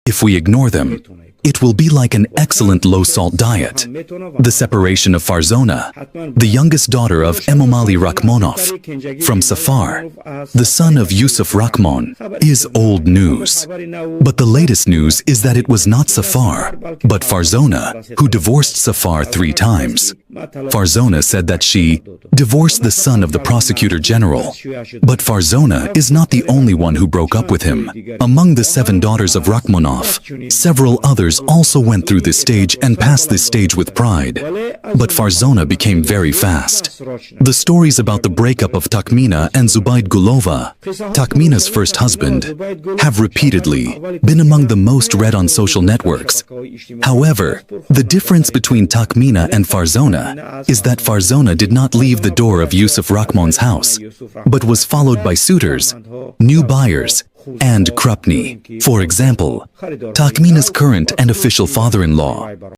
If we ignore them, it will be like an excellent low-salt diet. The separation of Farzona, the youngest daughter of Emmamali Rakmonoff, from Safar, the son of Yusuf Rakman, is old news. But the latest news is that it was not Safar, but Farzona, who divorced Safar 3 times. Farzona said that she divorced the son of the prosecutor general. But Farzona is not the only one who broke up with him. Among the 7 daughters of Rakmanoff, several others also went through this stage and passed this stage with pride. But Farzona became very fast. The stories about the breakup of Takmina and Zubai Gulova, Takmina's first husband, have repeatedly been among the most read on social networks. However, the difference between Takmina and Farzona is that Farzona did not leave the door of Yusuf Rakman's house, but was followed by suitors, new buyers, and krupney. For example, Takmina's current and official father-in-law